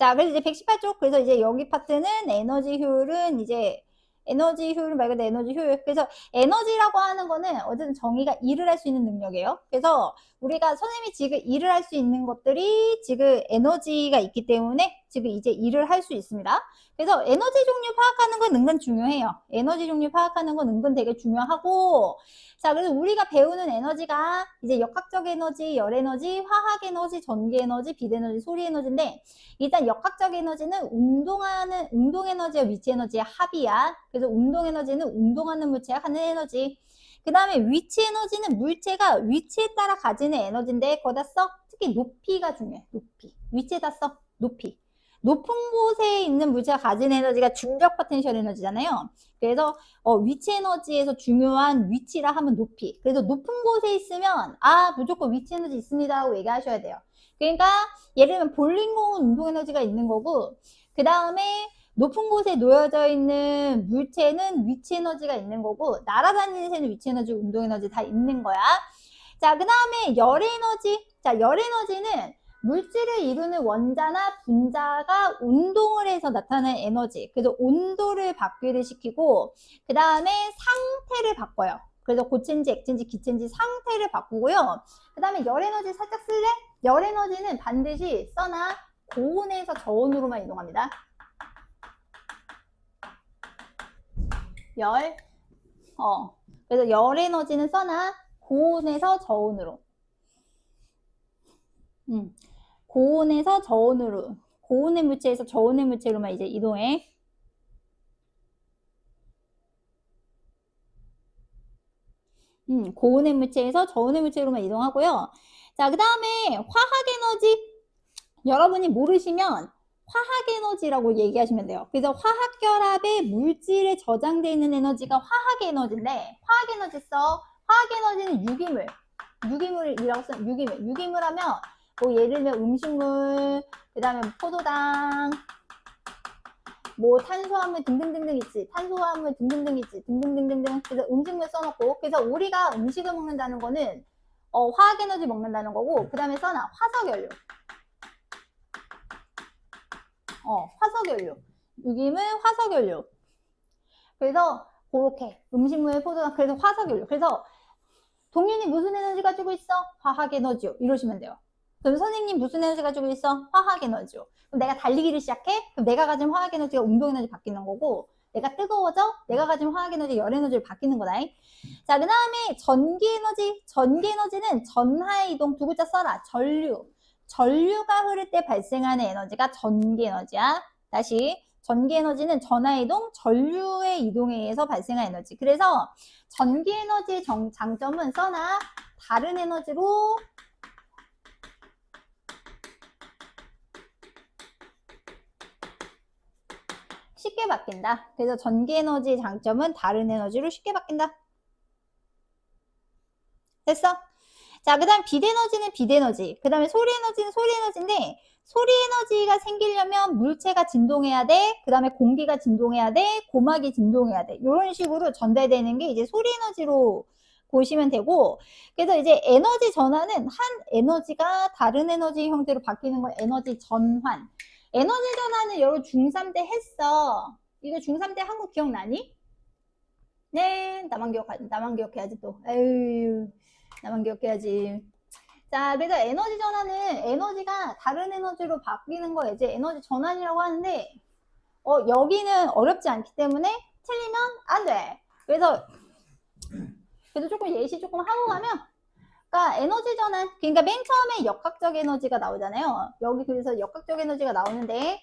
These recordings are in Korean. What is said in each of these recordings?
자, 그래서 이제 118쪽. 그래서 이제 여기 파트는 에너지 효율은 이제 에너지 효율 말 그대로 에너지 효율. 그래서 에너지라고 하는 거는 어쨌든 정의가 일을 할 수 있는 능력이에요. 그래서 우리가 선생님이 지금 일을 할 수 있는 것들이 지금 에너지가 있기 때문에 지금 이제 일을 할 수 있습니다. 그래서 에너지 종류 파악하는 건 은근 중요해요. 에너지 종류 파악하는 건 은근 되게 중요하고, 자, 그래서 우리가 배우는 에너지가 이제 역학적 에너지, 열 에너지, 화학 에너지, 전기 에너지, 빛 에너지, 소리 에너지인데, 일단 역학적 에너지는 운동 에너지와 위치 에너지의 합이야. 그래서 운동 에너지는 운동하는 물체가 갖는 에너지. 그 다음에 위치 에너지는 물체가 위치에 따라 가지는 에너지인데 거기다 써. 특히 높이가 중요해. 높이. 위치에다 써. 높이. 높은 곳에 있는 물체가 가진 에너지가 중력 포텐셜 에너지잖아요. 그래서 위치 에너지에서 중요한 위치라 하면 높이. 그래서 높은 곳에 있으면 무조건 위치 에너지 있습니다 하고 얘기하셔야 돼요. 그러니까 예를 들면 볼링공은 운동 에너지가 있는 거고, 그 다음에 높은 곳에 놓여져 있는 물체는 위치 에너지가 있는 거고, 날아다니는 새는 위치 에너지, 운동 에너지 다 있는 거야. 자, 그 다음에 열 에너지. 자, 열 에너지는 물질을 이루는 원자나 분자가 운동을 해서 나타나는 에너지. 그래서 온도를 바뀌게 시키고, 그 다음에 상태를 바꿔요. 그래서 고체인지 액체인지 기체인지 상태를 바꾸고요. 그 다음에 열 에너지 살짝 쓸래? 열 에너지는 반드시 써나 고온에서 저온으로만 이동합니다. 그래서 열 에너지는 써나 고온에서 저온으로. 고온에서 저온으로. 고온의 물체에서 저온의 물체로만 이제 이동해. 고온의 물체에서 저온의 물체로만 이동하고요. 자, 그 다음에 화학 에너지. 여러분이 모르시면 화학 에너지라고 얘기하시면 돼요. 그래서 화학 결합에 물질에 저장되어 있는 에너지가 화학 에너지인데, 화학 에너지 써. 화학 에너지는 유기물. 유기물이라고 써. 유기물 하면 뭐 예를 들면 음식물, 그 다음에 포도당, 뭐 탄수화물 등등등등 있지. 탄수화물 등등등 있지. 등등등등등. 그래서 음식물 써놓고. 그래서 우리가 음식을 먹는다는 거는 화학 에너지 먹는다는 거고, 그 다음에 써놔. 화석연료. 화석연료. 유기물, 화석연료. 그래서 그렇게 음식물, 포도당, 그래서 화석연료. 그래서 동윤이 무슨 에너지 가지고 있어? 화학 에너지요. 이러시면 돼요. 그럼 선생님 무슨 에너지 가지고 있어? 화학 에너지요. 그럼 내가 달리기를 시작해? 그럼 내가 가진 화학 에너지가 운동 에너지 바뀌는 거고, 내가 뜨거워져? 내가 가진 화학 에너지 열 에너지로 바뀌는 거다. 자, 그 다음에 전기 에너지. 전기 에너지는 전하의 이동. 두 글자 써라. 전류. 전류가 흐를 때 발생하는 에너지가 전기 에너지야. 다시. 전기 에너지는 전하의 이동, 전류의 이동에 의해서 발생한 에너지. 그래서 전기 에너지의 장점은 써나 다른 에너지로 쉽게 바뀐다. 그래서 전기 에너지의 장점은 다른 에너지로 쉽게 바뀐다. 됐어? 자, 그 다음 빛 에너지는 빛 에너지. 그 다음에 소리 에너지는 소리 에너지인데, 소리 에너지가 생기려면 물체가 진동해야 돼. 그 다음에 공기가 진동해야 돼. 고막이 진동해야 돼. 이런 식으로 전달되는 게 이제 소리 에너지로 보시면 되고, 그래서 이제 에너지 전환은 한 에너지가 다른 에너지 형태로 바뀌는 건 에너지 전환. 에너지 전환은 여러분 중3 때 했어. 이거 중3 때 한국 기억나니? 네, 나만 기억해야지 또. 에휴, 나만 기억해야지. 자, 그래서 에너지 전환은 에너지가 다른 에너지로 바뀌는 거 이제 에너지 전환이라고 하는데, 여기는 어렵지 않기 때문에 틀리면 안 돼. 그래서 조금 예시 조금 하고 가면, 그러니까 에너지 전환, 그러니까 맨 처음에 역학적 에너지가 나오잖아요. 여기 그래서 역학적 에너지가 나오는데,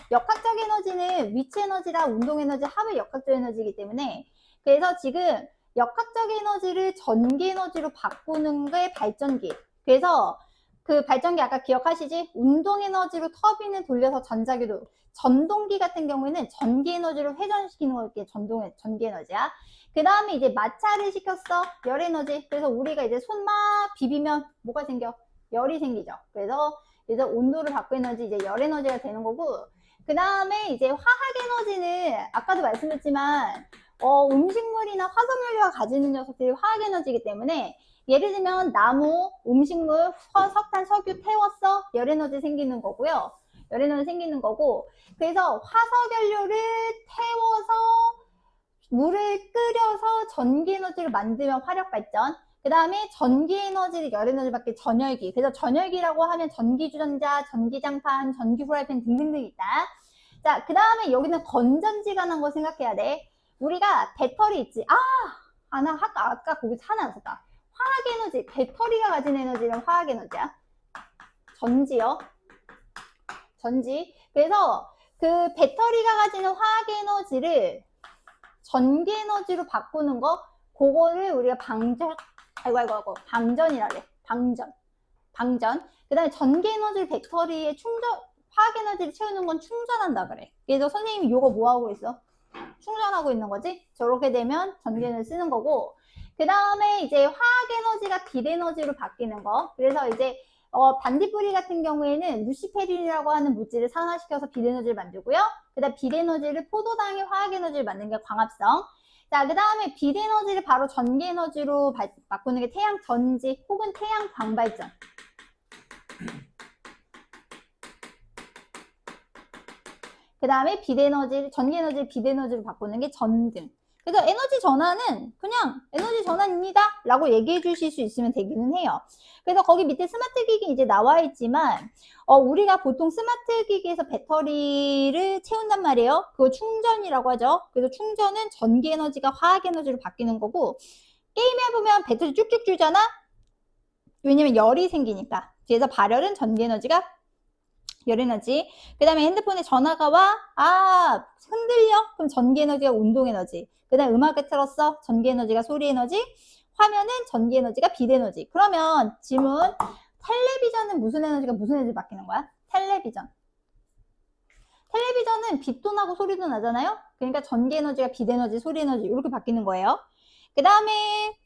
역학적 에너지는 위치 에너지랑 운동 에너지 합의 역학적 에너지이기 때문에, 그래서 지금 역학적 에너지를 전기 에너지로 바꾸는 게 발전기. 그래서 그 발전기 아까 기억하시지? 운동 에너지로 터빈을 돌려서 전자기로. 전동기 같은 경우에는 전기 에너지로 회전시키는 거게 전기 에너지야. 그 다음에 이제 마찰을 시켰어. 열 에너지. 그래서 우리가 이제 손 막 비비면 뭐가 생겨? 열이 생기죠. 그래서 온도를 바꾸는 에너지 이제 열 에너지가 되는 거고, 그 다음에 이제 화학 에너지는 아까도 말씀드렸지만 음식물이나 화석연료가 가지는 녀석들이 화학 에너지이기 때문에 예를 들면 나무, 음식물, 석탄, 석유 태웠어? 열 에너지 생기는 거고요. 열 에너지 생기는 거고, 그래서 화석연료를 태워서 물을 끓여서 전기 에너지를 만들면 화력 발전. 그 다음에 전기 에너지를 열 에너지 밖에 전열기. 그래서 전열기라고 하면 전기주전자, 전기장판, 전기 후라이팬 등등등 있다. 자, 그 다음에 여기는 건전지가 난 거 생각해야 돼. 우리가 배터리 있지. 나 아까 거기 하나 왔었다. 화학 에너지. 배터리가 가진 에너지는 화학 에너지야. 전지요. 전지. 그래서 그 배터리가 가지는 화학 에너지를 전기 에너지로 바꾸는 거, 그거를 우리가 방전이라 그래. 방전. 그 다음에 전기 에너지를 배터리에 화학 에너지를 채우는 건 충전한다 그래. 그래서 선생님이 이거 뭐 하고 있어? 충전하고 있는 거지? 저렇게 되면 전기 에너지 쓰는 거고, 그 다음에 이제 화학 에너지가 빛 에너지로 바뀌는 거. 그래서 이제 반딧불이 같은 경우에는 루시페린이라고 하는 물질을 산화시켜서 빛 에너지를 만들고요. 그 다음 빛 에너지를 포도당의 화학 에너지를 만드는 게 광합성. 자, 그 다음에 빛 에너지를 바로 전기 에너지로 바꾸는 게 태양 전지 혹은 태양 광발전. 그 다음에 전기 에너지를 빛 에너지로 바꾸는 게 전등. 그래서 에너지 전환은 그냥 에너지 전환입니다 라고 얘기해 주실 수 있으면 되기는 해요. 그래서 거기 밑에 스마트 기기 이제 나와 있지만 우리가 보통 스마트 기기에서 배터리를 채운단 말이에요. 그거 충전이라고 하죠. 그래서 충전은 전기 에너지가 화학 에너지로 바뀌는 거고, 게임에 보면 배터리 쭉쭉 주잖아. 왜냐면 열이 생기니까. 그래서 발열은 전기 에너지가 열 에너지. 그 다음에 핸드폰에 전화가 와. 흔들려? 그럼 전기 에너지가 운동 에너지. 그 다음에 음악을 틀었어. 전기 에너지가 소리 에너지. 화면은 전기 에너지가 빛 에너지. 그러면 질문. 텔레비전은 무슨 에너지가 무슨 에너지 바뀌는 거야? 텔레비전은 빛도 나고 소리도 나잖아요. 그러니까 전기 에너지가 빛 에너지, 소리 에너지 이렇게 바뀌는 거예요. 그 다음에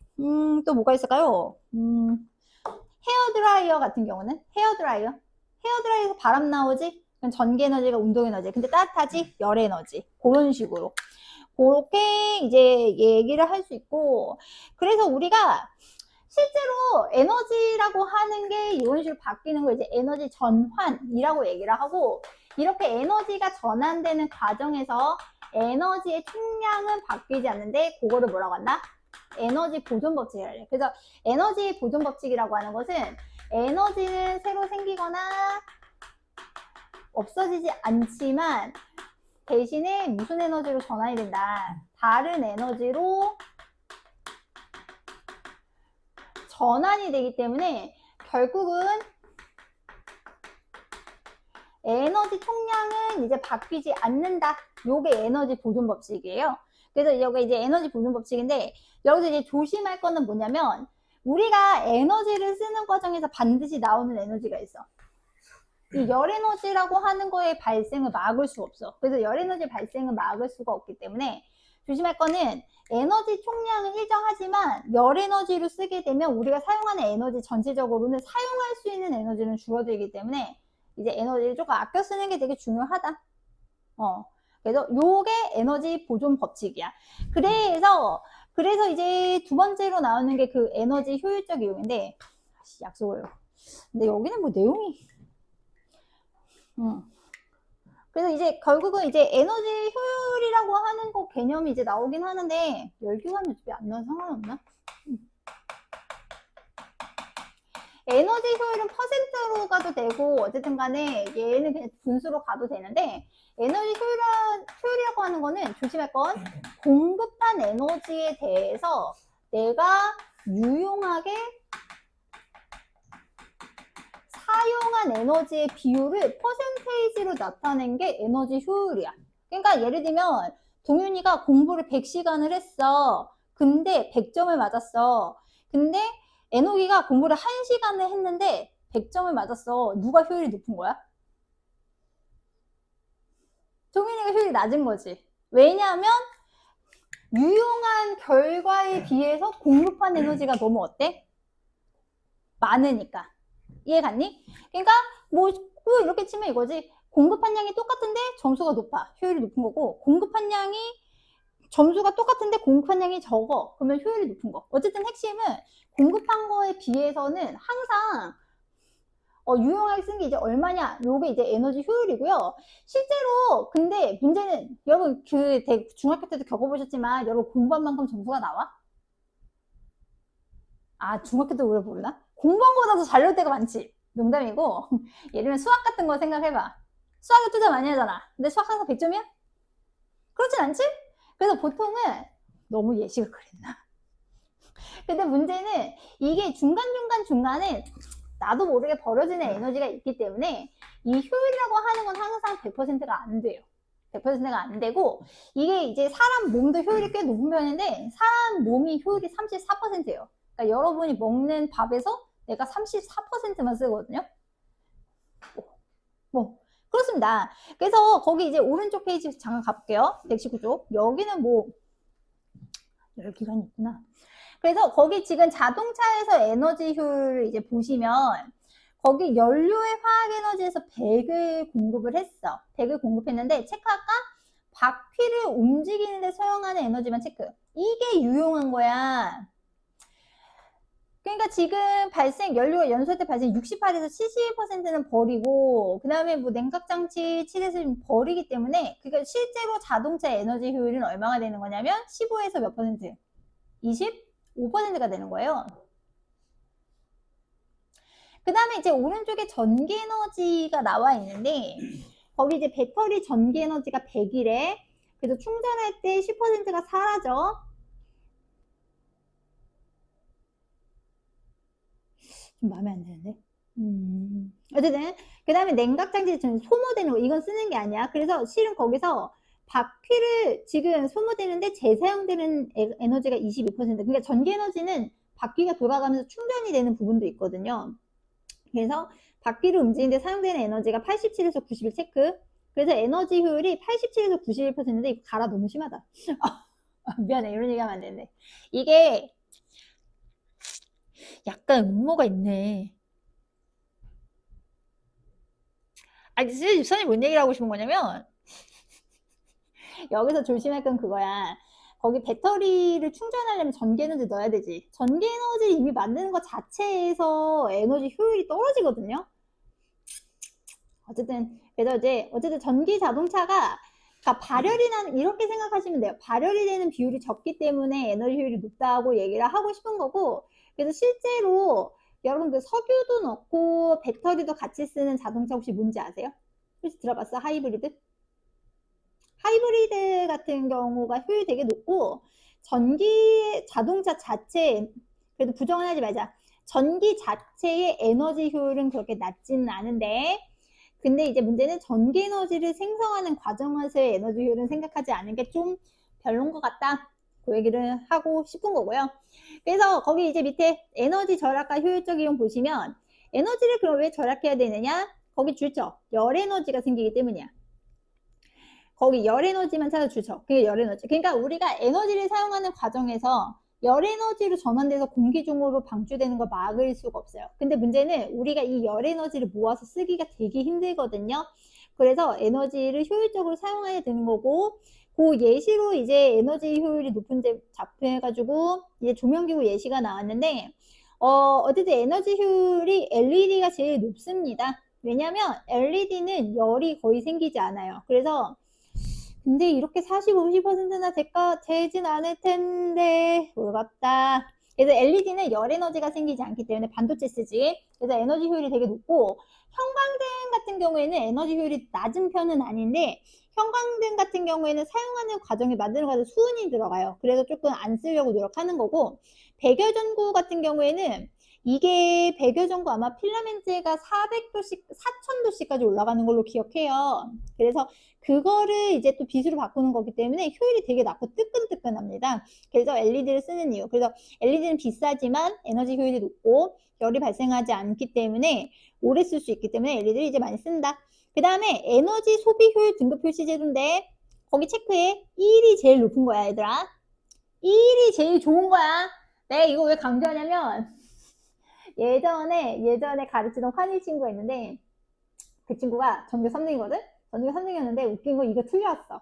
또 뭐가 있을까요? 헤어드라이어 같은 경우는 헤어드라이어에서 바람 나오지? 그럼 전기 에너지가 운동 에너지. 근데 따뜻하지? 열 에너지. 그런 식으로. 그렇게 이제 얘기를 할 수 있고, 그래서 우리가 실제로 에너지라고 하는 게 이런 식으로 바뀌는 거 이제 에너지 전환이라고 얘기를 하고, 이렇게 에너지가 전환되는 과정에서 에너지의 총량은 바뀌지 않는데 그거를 뭐라고 한다? 에너지 보존 법칙이라고 해요. 그래서 에너지 보존 법칙이라고 하는 것은 에너지는 새로 생기거나 없어지지 않지만 대신에 무슨 에너지로 전환이 된다? 다른 에너지로 전환이 되기 때문에 결국은 에너지 총량은 이제 바뀌지 않는다. 요게 에너지 보존 법칙이에요. 그래서 여기 이제 에너지 보존 법칙인데, 여기서 이제 조심할 거는 뭐냐면, 우리가 에너지를 쓰는 과정에서 반드시 나오는 에너지가 있어. 이 열 에너지라고 하는 거의 발생을 막을 수가 없어. 그래서 열 에너지 발생을 막을 수가 없기 때문에 조심할 거는, 에너지 총량은 일정하지만 열 에너지로 쓰게 되면 우리가 사용하는 에너지 전체적으로는 사용할 수 있는 에너지는 줄어들기 때문에 이제 에너지를 조금 아껴 쓰는 게 되게 중요하다. 그래서 요게 에너지 보존 법칙이야. 그래서 이제 두 번째로 나오는 게 그 에너지 효율적 이용인데, 약속을. 근데 여기는 뭐 내용이, 그래서 이제 결국은 이제 에너지 효율이라고 하는 거 개념이 이제 나오긴 하는데, 열기관이 어차피 안 나와서 상관없나? 에너지 효율은 퍼센트로 가도 되고, 어쨌든 간에 얘는 그냥 분수로 가도 되는데, 에너지 효율이라고 하는 거는 조심할 건, 공급한 에너지에 대해서 내가 유용하게 사용한 에너지의 비율을 퍼센테이지로 나타낸 게 에너지 효율이야. 그러니까 예를 들면 동윤이가 공부를 100시간을 했어. 근데 100점을 맞았어. 근데 애녹이가 공부를 1시간을 했는데 100점을 맞았어. 누가 효율이 높은 거야? 동윤이가 효율이 낮은 거지. 왜냐하면 유용한 결과에 비해서 공급한 에너지가 너무 어때? 많으니까. 이해 갔니? 그러니까 뭐 이렇게 치면 이거지. 공급한 양이 똑같은데 점수가 높아. 효율이 높은 거고, 공급한 양이 점수가 똑같은데 공급한 양이 적어. 그러면 효율이 높은 거. 어쨌든 핵심은 공급한 거에 비해서는 항상 유용하게 쓴 게 이제 얼마냐? 요게 이제 에너지 효율이고요. 실제로 근데 문제는 여러분 중학교 때도 겪어보셨지만 여러분 공부한 만큼 점수가 나와? 아, 중학교 때 오래 모르나? 공부한 거보다 더 잘 나올 때가 많지. 농담이고 예를 들면 수학 같은 거 생각해봐. 수학을 투자 많이 하잖아. 근데 수학 항상 100점이야? 그렇진 않지? 그래서 보통은 너무 예시가 그랬나? 근데 문제는 이게 중간에 나도 모르게 버려지는 에너지가 있기 때문에 이 효율이라고 하는 건 항상 100%가 안 돼요. 100%가 안 되고 이게 이제 사람 몸도 효율이 꽤 높은 편인데 사람 몸이 효율이 34%예요. 그러니까 여러분이 먹는 밥에서 내가 34%만 쓰거든요. 뭐 그렇습니다. 그래서 거기 이제 오른쪽 페이지 잠깐 가볼게요. 119쪽. 여기는 뭐 여기 기간이 있구나. 그래서 거기 지금 자동차에서 에너지 효율을 이제 보시면 거기 연료의 화학 에너지에서 100을 공급을 했어. 100을 공급했는데 체크할까? 바퀴를 움직이는데 사용하는 에너지만 체크. 이게 유용한 거야. 그러니까 지금 연료가 연소할 때 발생 68에서 72%는 버리고 그 다음에 뭐 냉각장치 7에서 버리기 때문에 그러니까 실제로 자동차 에너지 효율은 얼마가 되는 거냐면 15에서 몇 퍼센트? 25%가 되는 거예요. 그 다음에 이제 오른쪽에 전기 에너지가 나와 있는데 거기 이제 배터리 전기 에너지가 100이래. 그래서 충전할 때 10%가 사라져. 좀 마음에 안 드는데. 어쨌든 그 다음에 냉각장치 소모되는 거 이건 쓰는 게 아니야. 그래서 실은 거기서 바퀴를 지금 소모되는데 재사용되는 에너지가 22%. 그러니까 전기 에너지는 바퀴가 돌아가면서 충전이 되는 부분도 있거든요. 그래서 바퀴를 움직이는데 사용되는 에너지가 87에서 91 체크. 그래서 에너지 효율이 87에서 91%인데 이거 가라 너무 심하다. 미안해 이런 얘기하면 안 되는데 이게 약간 음모가 있네. 아니 선생님 뭔 얘기를 하고 싶은 거냐면 여기서 조심할 건 그거야. 거기 배터리를 충전하려면 전기 에너지 넣어야 되지. 전기 에너지 이미 만드는 것 자체에서 에너지 효율이 떨어지거든요. 그래서 이제 어쨌든 전기 자동차가 그러니까 발열이 나는 이렇게 생각하시면 돼요. 발열이 되는 비율이 적기 때문에 에너지 효율이 높다고 얘기를 하고 싶은 거고 그래서 실제로 여러분들 석유도 넣고 배터리도 같이 쓰는 자동차 혹시 뭔지 아세요? 혹시 들어봤어? 하이브리드? 하이브리드 같은 경우가 효율이 되게 높고 전기 자동차 자체 그래도 부정은 하지 말자. 전기 자체의 에너지 효율은 그렇게 낮지는 않은데 근데 이제 문제는 전기 에너지를 생성하는 과정에서의 에너지 효율은 생각하지 않은 게 좀 별론 것 같다. 그 얘기를 하고 싶은 거고요. 그래서 거기 이제 밑에 에너지 절약과 효율적 이용 보시면 에너지를 그럼 왜 절약해야 되느냐? 거기 줄죠. 열 에너지가 생기기 때문이야. 거기 열 에너지만 찾아주죠. 그게 열 에너지. 그러니까 우리가 에너지를 사용하는 과정에서 열 에너지로 전환돼서 공기 중으로 방출되는 걸 막을 수가 없어요. 근데 문제는 우리가 이 열 에너지를 모아서 쓰기가 되게 힘들거든요. 그래서 에너지를 효율적으로 사용해야 되는 거고 그 예시로 이제 에너지 효율이 높은 데 잡혀가지고 이제 조명기구 예시가 나왔는데 어쨌든 에너지 효율이 LED가 제일 높습니다. 왜냐면 LED는 열이 거의 생기지 않아요. 그래서 근데 이렇게 40, 50%나 되진 않을 텐데 모르겠다. 그래서 LED는 열 에너지가 생기지 않기 때문에 반도체 쓰지. 그래서 에너지 효율이 되게 높고 형광등 같은 경우에는 에너지 효율이 낮은 편은 아닌데 형광등 같은 경우에는 사용하는 과정에 만드는 과정에 수은이 들어가요. 그래서 조금 안 쓰려고 노력하는 거고 백열전구 같은 경우에는 이게 백열전구 아마 필라멘트가 400도씩, 4000도씨까지 올라가는 걸로 기억해요. 그래서 그거를 이제 또 빛으로 바꾸는 거기 때문에 효율이 되게 낮고 뜨끈뜨끈합니다. 그래서 LED를 쓰는 이유. 그래서 LED는 비싸지만 에너지 효율이 높고 열이 발생하지 않기 때문에 오래 쓸 수 있기 때문에 LED를 이제 많이 쓴다. 그 다음에 에너지 소비 효율 등급 표시 제도인데 거기 체크해. 1이 제일 높은 거야, 얘들아. 1이 제일 좋은 거야. 내가 이거 왜 강조하냐면 예전에 가르치던 환희 친구가 있는데 그 친구가 전교 3등이거든? 전교 3등이었는데 웃긴 거 이거 틀렸어.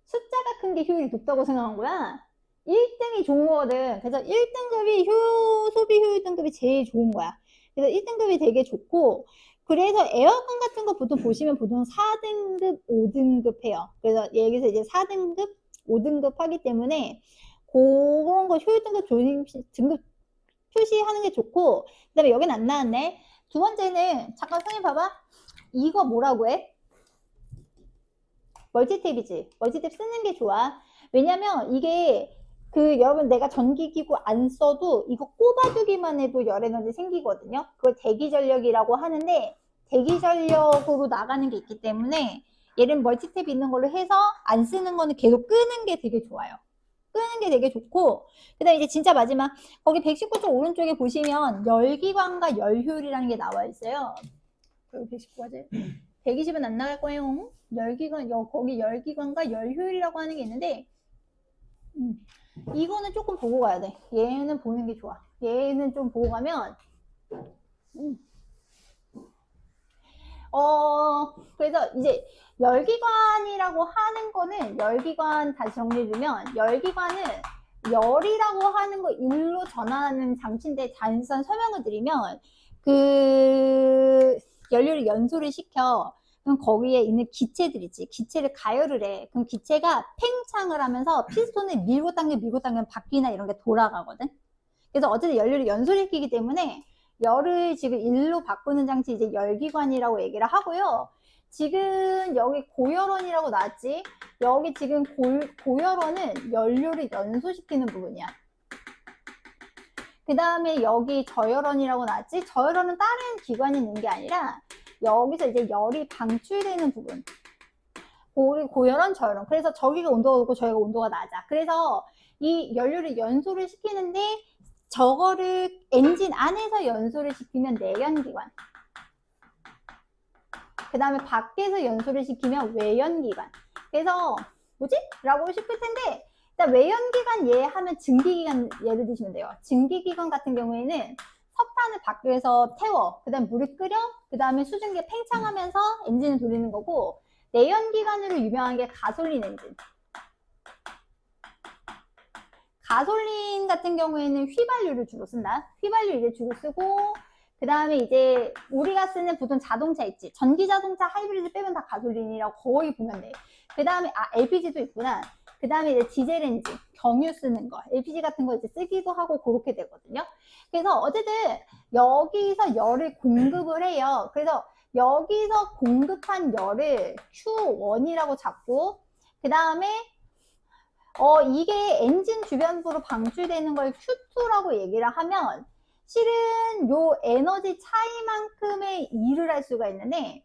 숫자가 큰 게 효율이 높다고 생각한 거야. 1등이 좋은 거거든. 그래서 1등급이 소비 효율 등급이 제일 좋은 거야. 그래서 1등급이 되게 좋고, 그래서 에어컨 같은 거 보통 보시면 보통 4등급, 5등급 해요. 그래서 여기서 이제 4등급, 5등급 하기 때문에 그런 거 효율 등급 표시하는 게 좋고, 그 다음에 여긴 안 나왔네. 두 번째는, 잠깐 선생님 봐봐. 이거 뭐라고 해? 멀티탭이지. 멀티탭 쓰는 게 좋아. 왜냐면 이게 여러분 내가 전기기구 안 써도 이거 꼽아두기만 해도 열에너지 생기거든요. 그걸 대기전력이라고 하는데 대기전력으로 나가는 게 있기 때문에 얘는 멀티탭 있는 걸로 해서 안 쓰는 거는 계속 끄는 게 되게 좋아요. 끄는 게 되게 좋고, 그 다음에 이제 진짜 마지막 거기 119쪽 오른쪽에 보시면 열기관과 열효율이라는 게 나와 있어요. 여기 119까지 120은 안 나갈 거예요. 열기관, 거기 열기관과 열효율이라고 하는 게 있는데, 이거는 조금 보고 가야 돼. 얘는 보는 게 좋아. 얘는 좀 보고 가면, 그래서 이제 열기관이라고 하는 거는, 열기관 다시 정리해주면, 열기관은 열이라고 하는 거 일로 전환하는 장치인데, 단순 설명을 드리면, 연료를 연소를 시켜. 그럼 거기에 있는 기체들이지. 기체를 가열을 해. 그럼 기체가 팽창을 하면서 피스톤을 밀고 당기면 바퀴나 이런 게 돌아가거든. 그래서 어쨌든 연료를 연소를 시키기 때문에 열을 지금 일로 바꾸는 장치 이제 열기관이라고 얘기를 하고요. 지금 여기 고열원이라고 나왔지. 여기 지금 고열원은 연료를 연소시키는 부분이야. 그 다음에 여기 저열원이라고 나왔지. 저열원은 다른 기관이 있는 게 아니라 여기서 이제 열이 방출되는 부분. 고열원, 저열원. 그래서 저기가 온도가 높고 저기가 온도가 낮아. 그래서 이 연료를 연소를 시키는데 저거를 엔진 안에서 연소를 시키면 내연기관. 그 다음에 밖에서 연소를 시키면 외연기관. 그래서 뭐지? 라고 싶을 텐데 일단 외연기관 예 하면 증기기관 예를 드시면 돼요. 증기기관 같은 경우에는 석탄을 밖에서 태워, 그 다음에 물을 끓여, 그 다음에 수증기가 팽창하면서 엔진을 돌리는 거고, 내연기관으로 유명한 게 가솔린 엔진. 가솔린 같은 경우에는 휘발유를 주로 쓴다. 휘발유 이제 주로 쓰고, 그 다음에 이제 우리가 쓰는 보통 자동차 있지. 전기자동차 하이브리드 빼면 다 가솔린이라고 거의 보면 돼. 그 다음에 LPG도 있구나. 그 다음에 이제 디젤 엔진, 경유 쓰는 거, LPG 같은 거 이제 쓰기도 하고 그렇게 되거든요. 그래서 어쨌든 여기서 열을 공급을 해요. 그래서 여기서 공급한 열을 Q1이라고 잡고, 그 다음에 이게 엔진 주변부로 방출되는 걸 Q2라고 얘기를 하면 실은 요 에너지 차이만큼의 일을 할 수가 있는데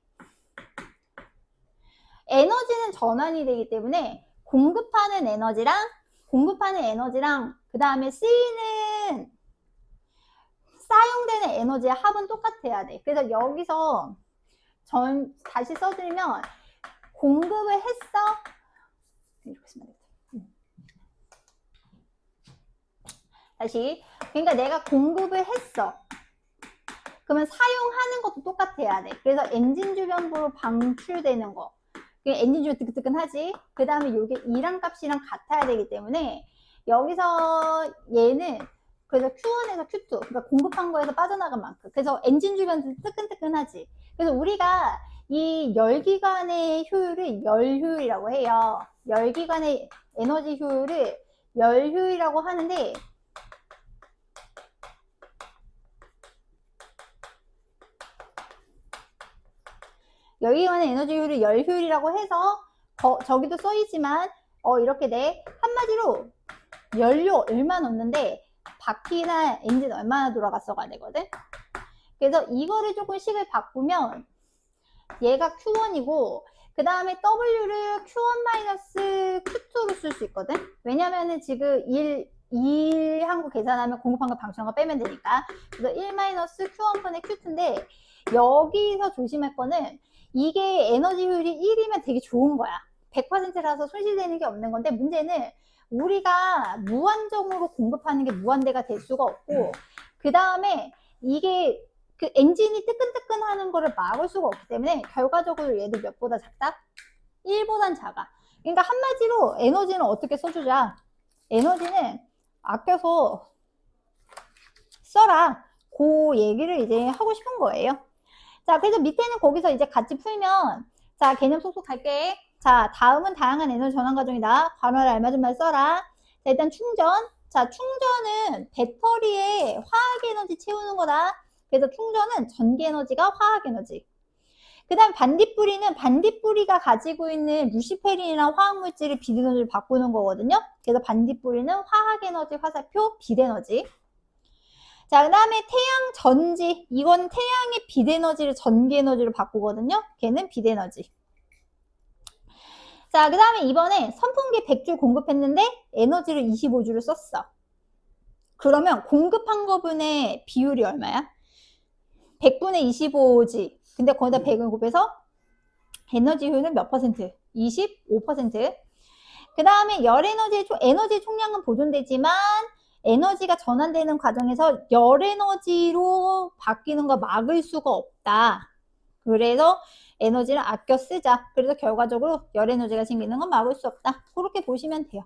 에너지는 전환이 되기 때문에 공급하는 에너지랑 그 다음에 사용되는 에너지의 합은 똑같아야 돼. 그래서 여기서 다시 써드리면 공급을 했어. 이렇게 쓰면 되겠다. 다시. 그러니까 내가 공급을 했어. 그러면 사용하는 것도 똑같아야 돼. 그래서 엔진 주변부로 방출되는 거. 엔진 주변 뜨끈뜨끈하지. 그 다음에 이게 E랑 값이랑 같아야 되기 때문에 여기서 얘는 그래서 Q1에서 Q2, 그러니까 공급한 거에서 빠져나간 만큼. 그래서 엔진 주변도 뜨끈뜨끈하지. 그래서 우리가 이 열기관의 효율을 열효율이라고 해요. 열기관의 에너지 효율을 열효율이라고 하는데 열기관의 에너지 효율을 열효율이라고 해서 저기도 써있지만 이렇게 돼. 한마디로 연료 얼마 넣는데 바퀴나 엔진 얼마나 돌아갔어가 되거든. 그래서 이거를 조금 식을 바꾸면 얘가 Q1이고 그 다음에 W를 Q1-Q2로 쓸 수 있거든. 왜냐면은 지금 1 한 거 계산하면 공급한 거 방출한 거 빼면 되니까. 그래서 1-Q1분의 Q2인데 여기서 조심할 거는 이게 에너지 효율이 1이면 되게 좋은 거야. 100%라서 손실되는 게 없는 건데 문제는 우리가 무한정으로 공급하는 게 무한대가 될 수가 없고 그 다음에 이게 그 엔진이 뜨끈뜨끈하는 거를 막을 수가 없기 때문에 결과적으로 얘도 몇보다 작다? 1보단 작아. 그러니까 한마디로 에너지는 어떻게 써주자. 에너지는 아껴서 써라. 그 얘기를 이제 하고 싶은 거예요. 자, 그래서 밑에는 거기서 이제 같이 풀면, 자, 개념 속속 갈게. 자, 다음은 다양한 에너지 전환 과정이다. 관화를 알맞은 말 써라. 자, 일단 충전. 자, 충전은 배터리에 화학 에너지 채우는 거다. 그래서 충전은 전기 에너지가 화학 에너지. 그 다음 반딧불이는 반딧불이가 가지고 있는 루시페린이나 화학물질을 빛에너지로 바꾸는 거거든요. 그래서 반딧불이는 화학에너지 화살표 빛에너지. 자, 그 다음에 태양 전지. 이건 태양의 빛에너지를 전기에너지로 바꾸거든요. 걔는 빛에너지. 자, 그 다음에 이번에 선풍기 100줄 공급했는데 에너지를 25줄을 썼어. 그러면 공급한 거분의 비율이 얼마야? 100분의 25지. 근데 거기다 100을 곱해서 에너지 효율은 몇 퍼센트? 25%. 그 다음에 열 에너지 총량은 보존되지만 에너지가 전환되는 과정에서 열 에너지로 바뀌는 거 막을 수가 없다. 그래서 에너지를 아껴 쓰자. 그래서 결과적으로 열 에너지가 생기는 건 막을 수 없다. 그렇게 보시면 돼요.